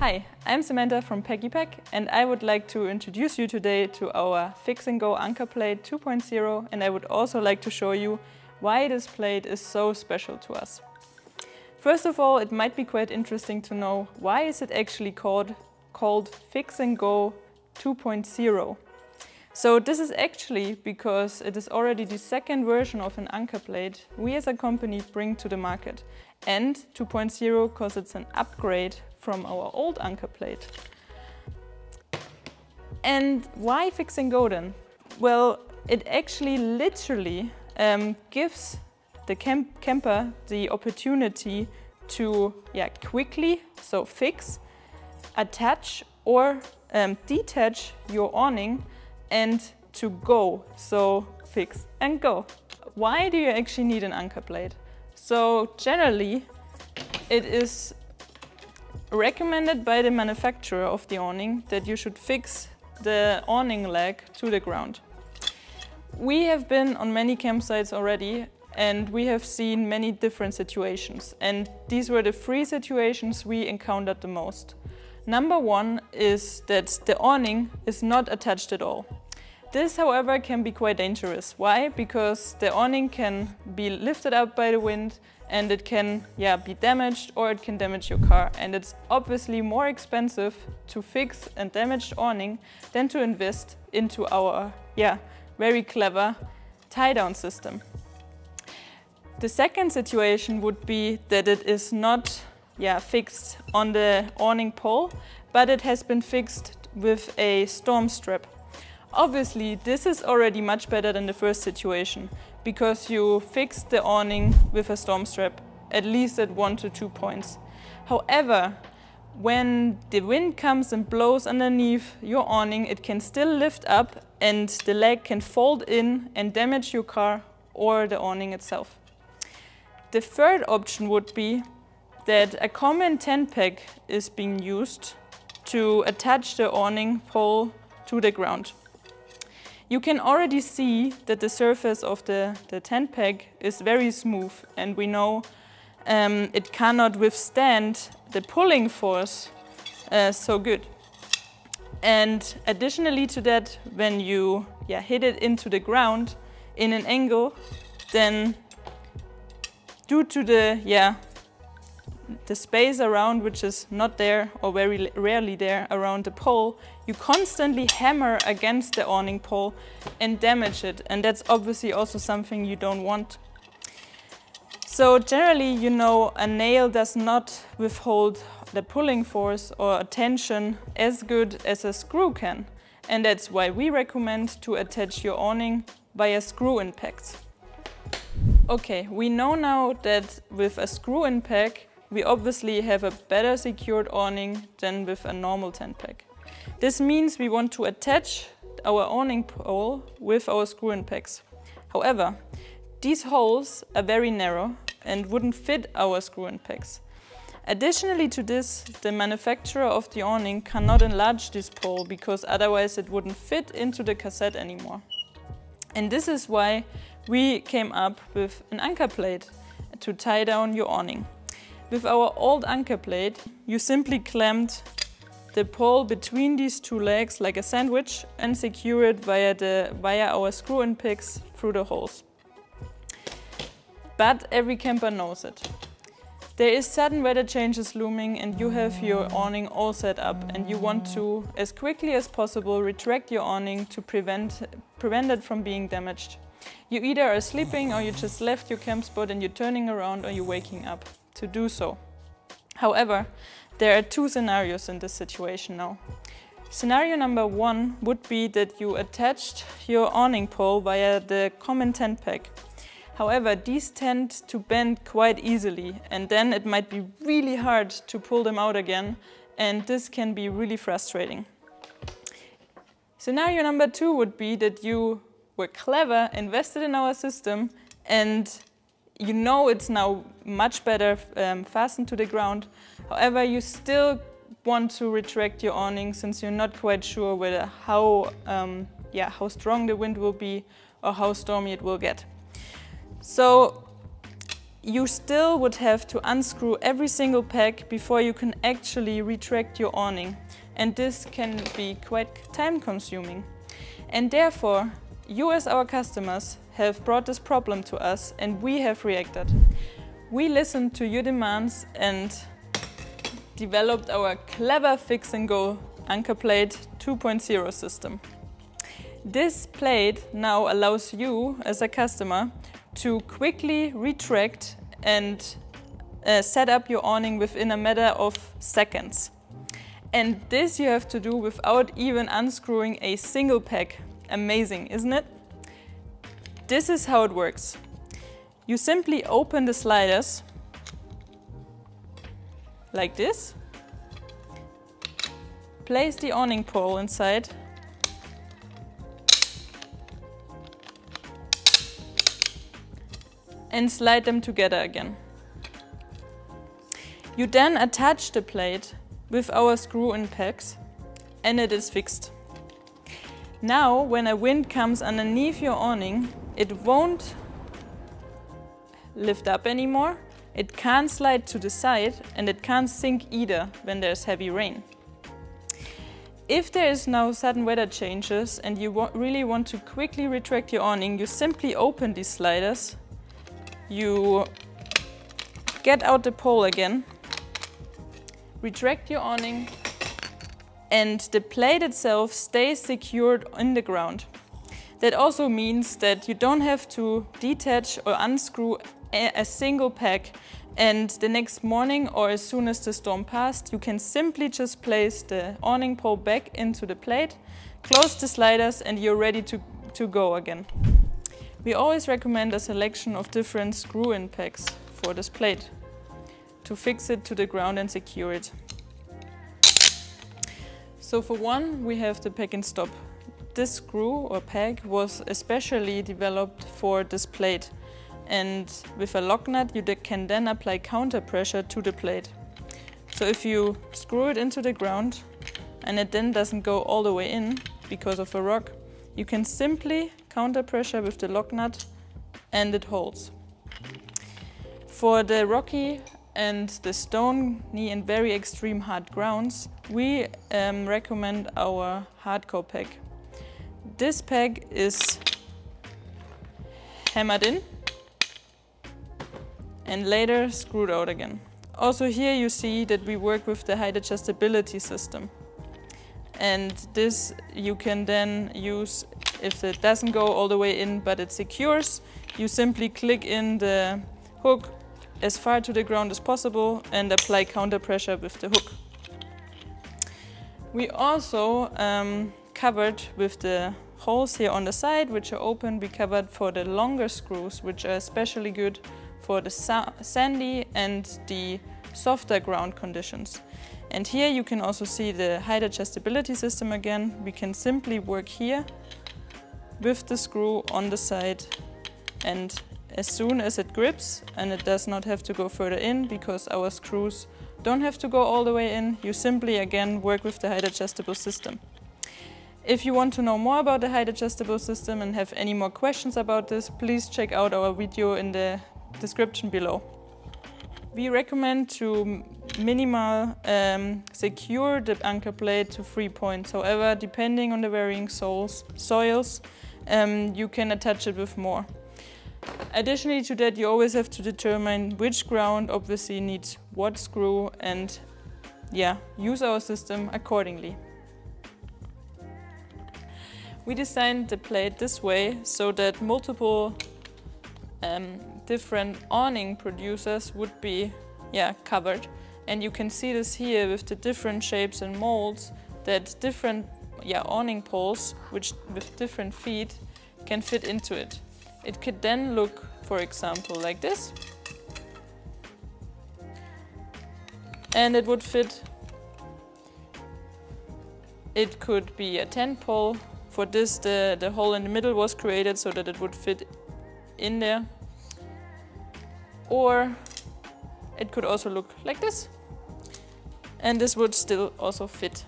Hi, I'm Samantha from PeggyPack, and I would like to introduce you today to our Fix&Go Anchorplate 2.0, and I would also like to show you why this plate is so special to us. First of all, it might be quite interesting to know why is it actually called Fix&Go 2.0. So this is actually because it is already the second version of an anchor plate we as a company bring to the market. And 2.0 because it's an upgrade from our old anchor plate. And why Fix&Go then? Well, it actually literally gives the camper the opportunity to quickly fix, attach or detach your awning and to go, so fix and go. Why do you actually need an anchor plate? So generally it is recommended by the manufacturer of the awning that you should fix the awning leg to the ground. We have been on many campsites already and we have seen many different situations, and these were the three situations we encountered the most. Number one is that the awning is not attached at all. This, however, can be quite dangerous. Why? Because the awning can be lifted up by the wind and it can be damaged, or it can damage your car. And it's obviously more expensive to fix a damaged awning than to invest into our very clever tie-down system. The second situation would be that it is not fixed on the awning pole, but it has been fixed with a storm strap. Obviously, this is already much better than the first situation, because you fixed the awning with a storm strap, at least at 1 to 2 points. However, when the wind comes and blows underneath your awning, it can still lift up and the leg can fold in and damage your car or the awning itself. The third option would be that a common tent peg is being used to attach the awning pole to the ground. You can already see that the surface of the tent peg is very smooth, and we know it cannot withstand the pulling force so good. And additionally to that, when you hit it into the ground in an angle, then due to the space around, which is not there or very rarely there around the pole, you constantly hammer against the awning pole and damage it, and that's obviously also something you don't want. So generally, a nail does not withhold the pulling force or tension as good as a screw can, and that's why we recommend to attach your awning via screw-in pegs. Okay, we know now that with a screw-in peg we obviously have a better secured awning than with a normal tent peg. This means we want to attach our awning pole with our screw-in pegs. However, these holes are very narrow and wouldn't fit our screw-in pegs. Additionally to this, the manufacturer of the awning cannot enlarge this pole because otherwise it wouldn't fit into the cassette anymore. And this is why we came up with an anchor plate to tie down your awning. With our old anchor plate, you simply clamped the pole between these two legs like a sandwich and secure it via our screw-in pegs through the holes. But every camper knows it. There is sudden weather changes looming and you have your awning all set up and you want to, as quickly as possible, retract your awning to prevent it from being damaged. You either are sleeping or you just left your camp spot and you're turning around or you're waking up to do so. However, there are two scenarios in this situation now. Scenario number one would be that you attached your awning pole via the common tent peg. However, these tend to bend quite easily and then it might be really hard to pull them out again, and this can be really frustrating. Scenario number two would be that you were clever, invested in our system, and it's now much better fastened to the ground. However, you still want to retract your awning since you're not quite sure whether how strong the wind will be or how stormy it will get. So you still would have to unscrew every single peg before you can actually retract your awning. And this can be quite time consuming. And therefore, you as our customers have brought this problem to us and we have reacted. We listened to your demands and developed our clever Fix&Go Anchorplate 2.0 system. This plate now allows you as a customer to quickly retract and set up your awning within a matter of seconds. And this you have to do without even unscrewing a single peg. Amazing, isn't it? This is how it works. You simply open the sliders like this, place the awning pole inside, and slide them together again. You then attach the plate with our screw-in pegs and it is fixed. Now, when a wind comes underneath your awning, it won't lift up anymore, it can't slide to the side, and it can't sink either when there's heavy rain. If there is now sudden weather changes and you really want to quickly retract your awning, you simply open these sliders, you get out the pole again, retract your awning, and the plate itself stays secured in the ground. That also means that you don't have to detach or unscrew a single peg, and the next morning or as soon as the storm passed, you can simply just place the awning pole back into the plate, close the sliders, and you're ready to go again. We always recommend a selection of different screw-in pegs for this plate to fix it to the ground and secure it. So for one, we have the peg and stop. This screw or peg was especially developed for this plate, and with a lock nut you can then apply counter pressure to the plate. So if you screw it into the ground and it then doesn't go all the way in because of a rock, you can simply counter pressure with the lock nut and it holds. For the rocky and the stony and very extreme hard grounds, we recommend our hardcore peg. This peg is hammered in and later screwed out again. Also here you see that we work with the height adjustability system. And this you can then use if it doesn't go all the way in but it secures. You simply click in the hook as far to the ground as possible and apply counter pressure with the hook. We also covered with the holes here on the side, which are open, we covered for the longer screws, which are especially good for the sandy and the softer ground conditions. And here you can also see the height adjustability system again. We can simply work here with the screw on the side, and as soon as it grips and it does not have to go further in because our screws don't have to go all the way in, you simply again work with the height adjustable system. If you want to know more about the height adjustable system and have any more questions about this, please check out our video in the description below. We recommend to secure the anchor plate to 3 points. However, depending on the varying soils, you can attach it with more. Additionally to that, you always have to determine which ground obviously needs what screw and use our system accordingly. We designed the plate this way so that multiple different awning producers would be covered. And you can see this here with the different shapes and molds that different awning poles with different feet can fit into it. It could then look, for example, like this. And it would fit. It could be a tent pole. For this, the hole in the middle was created so that it would fit in there. Or it could also look like this. And this would still also fit.